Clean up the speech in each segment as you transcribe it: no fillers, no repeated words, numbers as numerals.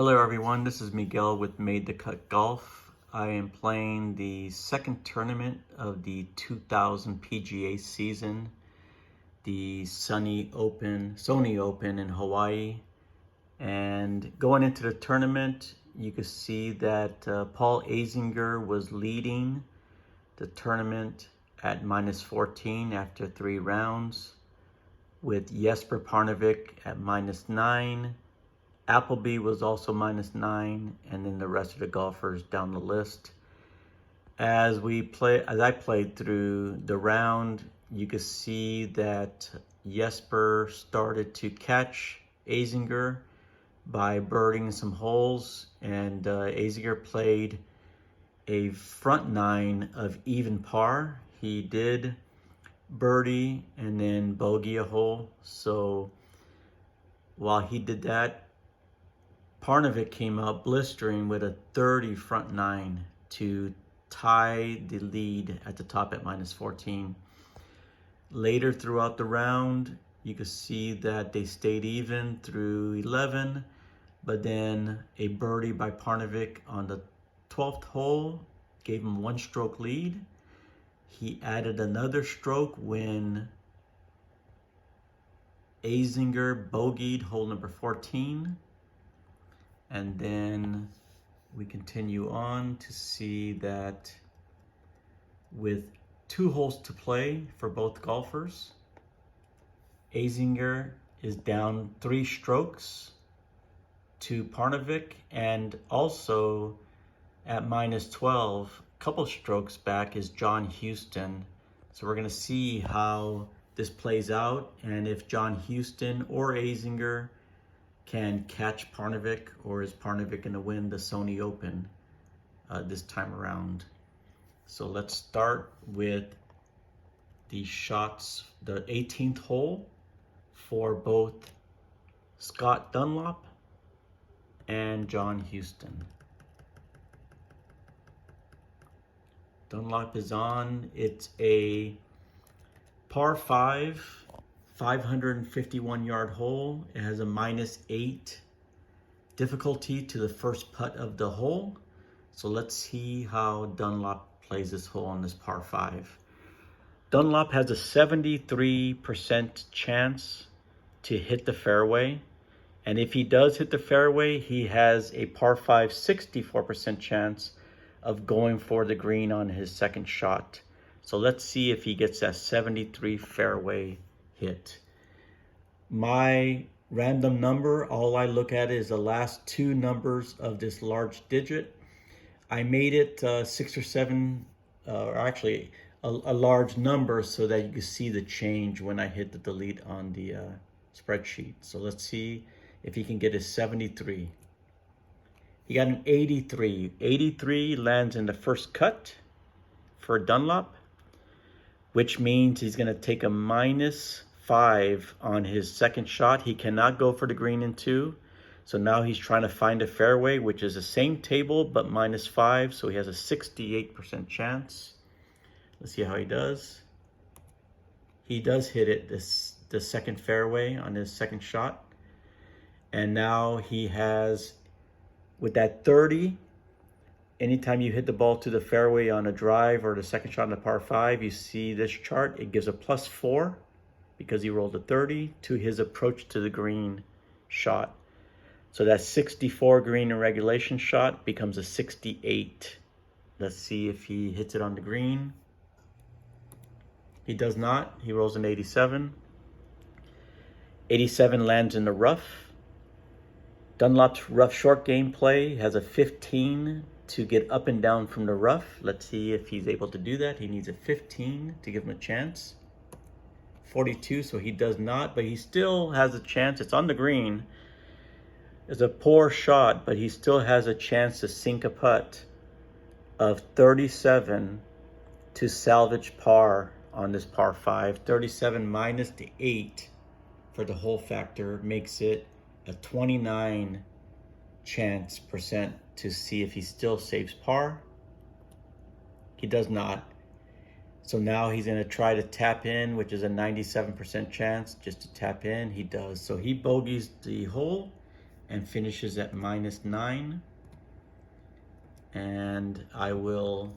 Hello everyone, this is Miguel with Made the Cut Golf. I am playing the second tournament of the 2000 PGA season, the Sony Open in Hawaii. And going into the tournament, you can see that Paul Azinger was leading the tournament at -14 after 3 rounds, with Jesper Parnevik at -9. Appleby was also -9, and then the rest of the golfers down the list. As I played through the round, you could see that Jesper started to catch Azinger by birding some holes, and Azinger played a front 9 of even par. He did birdie and then bogey a hole. So while he did that, Parnevik came out blistering with a 30 front 9 to tie the lead at the top at -14. Later throughout the round, you could see that they stayed even through 11, but then a birdie by Parnevik on the 12th hole gave him 1-stroke lead. He added another stroke when Azinger bogeyed hole number 14. And then we continue on to see that with 2 holes to play for both golfers, Azinger is down 3 strokes to Parnevik, and also at -12, a couple strokes back, is John Houston. So we're gonna see how this plays out, and if John Houston or Azinger can catch Parnevik, or is Parnevik going to win the Sony Open this time around. So let's start with the shots, the 18th hole for both Scott Dunlop and John Houston. Dunlop is on. It's a par 5. 551-yard hole. It has a -8 difficulty to the first putt of the hole. So let's see how Dunlop plays this hole on this par 5. Dunlop has a 73% chance to hit the fairway. And if he does hit the fairway, he has a par 5 64% chance of going for the green on his second shot. So let's see if he gets that 73 fairway hit. My random number, all I look at is the last 2 numbers of this large digit. I made it 6 or 7, or actually a large number, so that you can see the change when I hit the delete on the spreadsheet. So let's see if he can get his 73. He got an 83. 83 lands in the first cut for Dunlop, which means he's going to take a -5 on his second shot. He cannot go for the green in 2. So now he's trying to find a fairway, which is the same table, but -5. So he has a 68% chance. Let's see how he does. He does hit it, the second fairway on his second shot. And now he has, with that 30, anytime you hit the ball to the fairway on a drive or the second shot on the par 5, you see this chart, it gives a +4 because he rolled a 30 to his approach to the green shot. So that 64 green and regulation shot becomes a 68. Let's see if he hits it on the green. He does not. He rolls an 87. 87 lands in the rough. Dunlop's rough short game play has a 15 to get up and down from the rough. Let's see if he's able to do that. He needs a 15 to give him a chance. 42, so he does not, but he still has a chance. It's on the green. It's a poor shot, but he still has a chance to sink a putt of 37 to salvage par on this par 5. 37 minus the 8 for the hole factor makes it a 29% to see if he still saves par. He does not. So now he's going to try to tap in, which is a 97% chance just to tap in. He does. So he bogeys the hole, and finishes at -9. And I will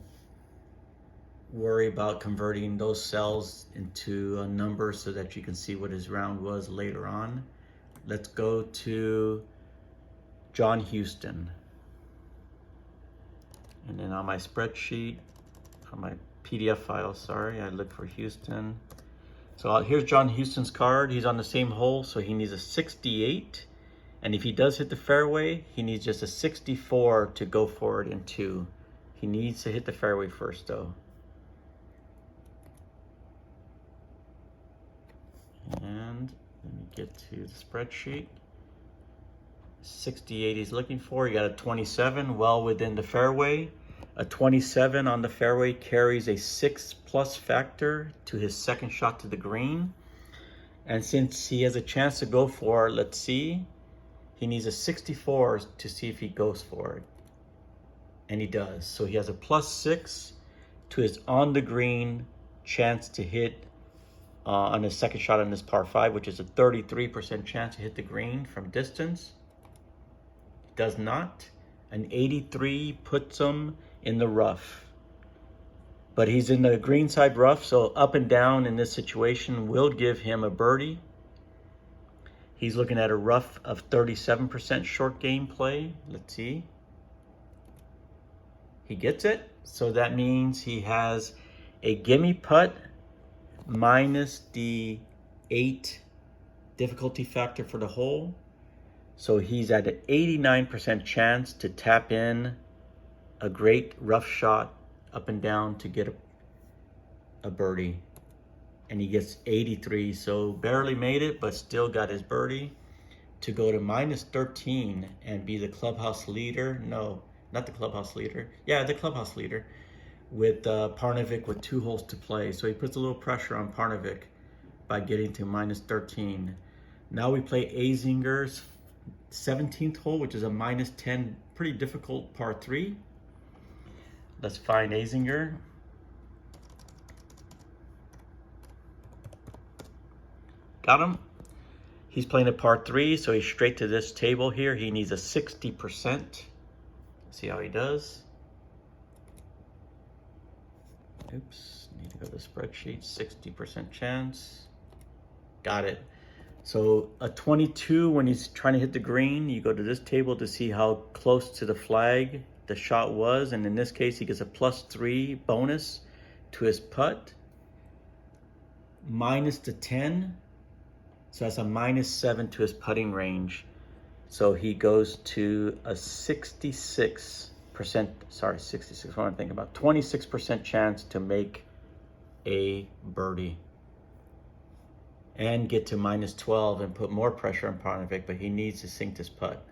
worry about converting those cells into a number so that you can see what his round was later on. Let's go to John Houston. And then on my spreadsheet, on my PDF file, sorry, I look for Houston. So here's John Houston's card. He's on the same hole, so he needs a 68. And if he does hit the fairway, he needs just a 64 to go for it in 2. He needs to hit the fairway first, though. And let me get to the spreadsheet. 68 he's looking for. He got a 27, well within the fairway. A 27 on the fairway carries a 6+ factor to his second shot to the green. And since he has a chance to go for it, let's see, he needs a 64 to see if he goes for it. And he does. So he has a +6 to his on the green chance to hit on his second shot on this par 5, which is a 33% chance to hit the green from distance. He does not. An 83 puts him in the rough. But he's in the green side rough, so up and down in this situation will give him a birdie. He's looking at a rough of 37% short game play. Let's see. He gets it. So that means he has a gimme putt minus the 8 difficulty factor for the hole. So he's at an 89% chance to tap in a great rough shot up and down to get a birdie. And he gets 83, so barely made it, but still got his birdie to go to -13 and be the clubhouse leader. No, not the clubhouse leader. Yeah, the clubhouse leader with Parnevik with 2 holes to play. So he puts a little pressure on Parnevik by getting to -13. Now we play Azinger's 17th hole, which is a -10, pretty difficult par 3. Let's find Azinger. Got him. He's playing a par 3, so he's straight to this table here. He needs a 60%. See how he does. Oops, need to go to the spreadsheet. 60% chance. Got it. So a 22 when he's trying to hit the green, you go to this table to see how close to the flag the shot was. And in this case, he gets a +3 bonus to his putt. Minus the 10. So that's a -7 to his putting range. So he goes to a 66%, sorry, 66, what am I thinking about? 26% chance to make a birdie and get to -12 and put more pressure on Parnevik, but he needs to sink this putt.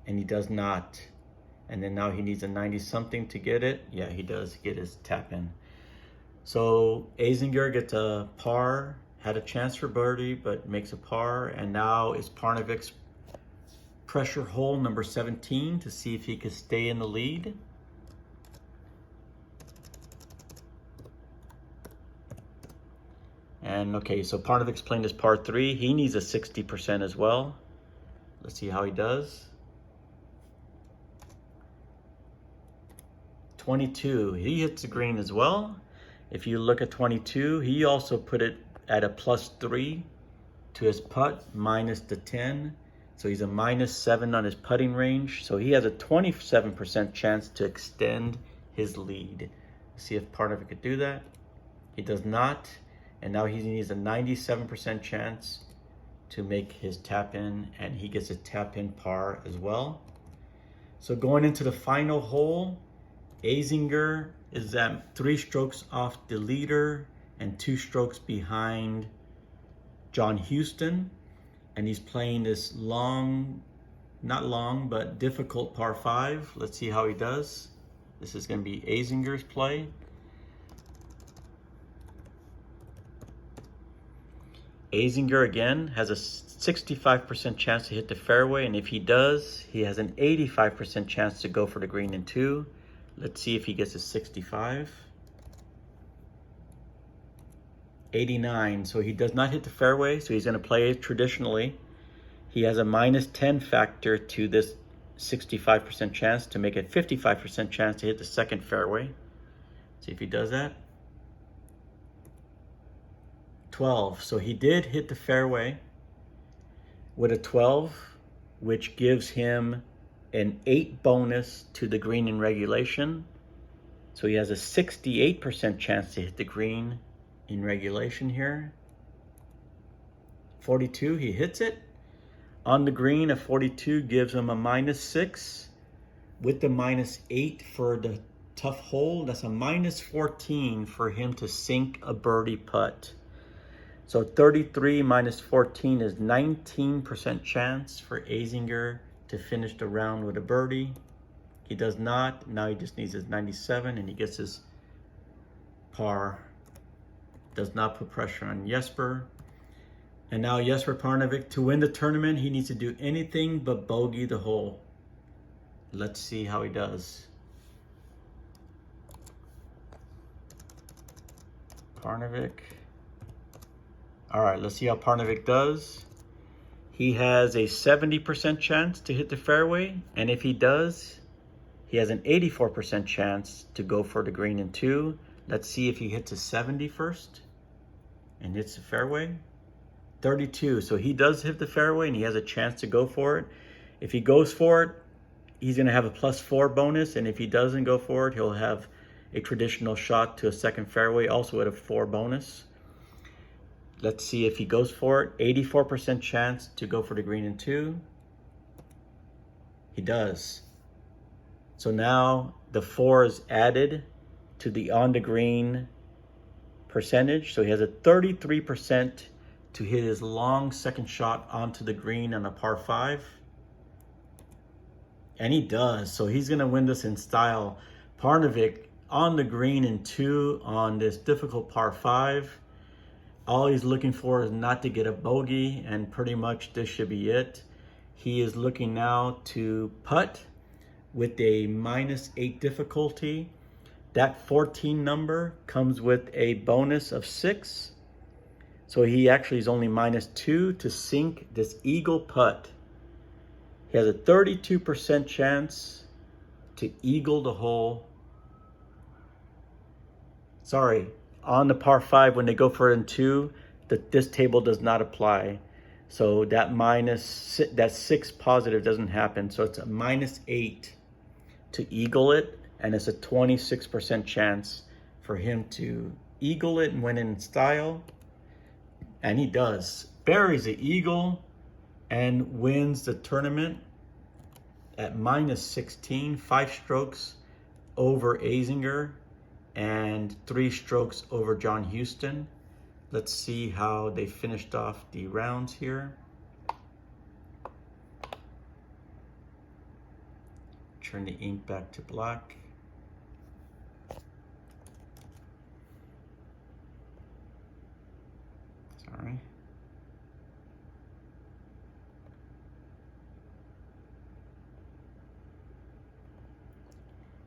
And he does not. And then now he needs a 90-something to get it. Yeah, he does get his tap in. So Azinger gets a par, had a chance for birdie, but makes a par. And now is Parnevik's pressure hole number 17 to see if he can stay in the lead. And okay, so Parnevik's playing this par 3. He needs a 60% as well. Let's see how he does. 22, he hits the green as well. If you look at 22, he also put it at a +3 to his putt, minus the 10. So he's a -7 on his putting range. So he has a 27% chance to extend his lead. See if Parnevik could do that. He does not. And now he needs a 97% chance to make his tap in, and he gets a tap in par as well. So going into the final hole, Azinger is at 3 strokes off the leader and 2 strokes behind John Houston. And he's playing this long, not long, but difficult par 5. Let's see how he does. This is going to be Azinger's play. Azinger again has a 65% chance to hit the fairway, and if he does, he has an 85% chance to go for the green in 2. Let's see if he gets a 65. 89, so he does not hit the fairway, so he's going to play it traditionally. He has a -10 factor to this 65% chance to make it 55% chance to hit the second fairway. See if he does that. 12. So he did hit the fairway with a 12, which gives him an 8 bonus to the green in regulation. So he has a 68% chance to hit the green in regulation here. 42, he hits it. On the green, a 42 gives him a -6 with the -8 for the tough hole. That's a -14 for him to sink a birdie putt. So 33 minus 14 is 19% chance for Azinger to finish the round with a birdie. He does not. Now he just needs his 97 and he gets his par. Does not put pressure on Jesper. And now Jesper Parnevik, to win the tournament, he needs to do anything but bogey the hole. Let's see how he does. Parnevik. All right, let's see how Parnevik does. He has a 70% chance to hit the fairway, and if he does, he has an 84% chance to go for the green in 2. Let's see if he hits a 70 first and hits the fairway. 32, so he does hit the fairway and he has a chance to go for it. If he goes for it, he's gonna have a +4 bonus, and if he doesn't go for it, he'll have a traditional shot to a second fairway, also at a 4 bonus. Let's see if he goes for it. 84% chance to go for the green in 2. He does. So now the 4 is added to the on the green percentage. So he has a 33% to hit his long second shot onto the green on a par 5. And he does. So he's going to win this in style. Parnevik on the green in 2 on this difficult par 5. All he's looking for is not to get a bogey, and pretty much this should be it. He is looking now to putt with a -8 difficulty. That 14 number comes with a bonus of 6. So he actually is only -2 to sink this eagle putt. He has a 32% chance to eagle the hole. Sorry, on the par 5, when they go for it in 2, this table does not apply. So that 6 positive doesn't happen. So it's a -8 to eagle it, and it's a 26% chance for him to eagle it and win in style. And he does. Buries the eagle and wins the tournament at -16, 5 strokes over Azinger and 3 strokes over John Houston. Let's see how they finished off the rounds here. Turn the ink back to black. Sorry.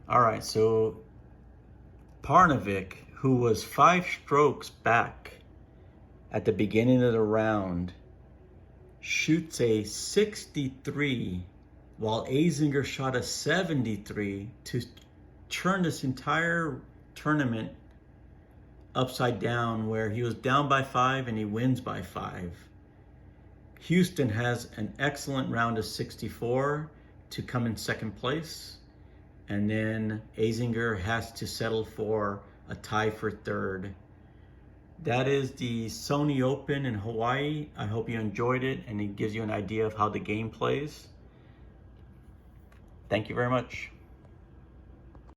All right, so Parnevik, who was 5 strokes back at the beginning of the round, shoots a 63 while Azinger shot a 73 to turn this entire tournament upside down, where he was down by 5 and he wins by 5. Houston has an excellent round of 64 to come in second place. And then Azinger has to settle for a tie for third. That is the Sony Open in Hawaii. I hope you enjoyed it, and it gives you an idea of how the game plays. Thank you very much.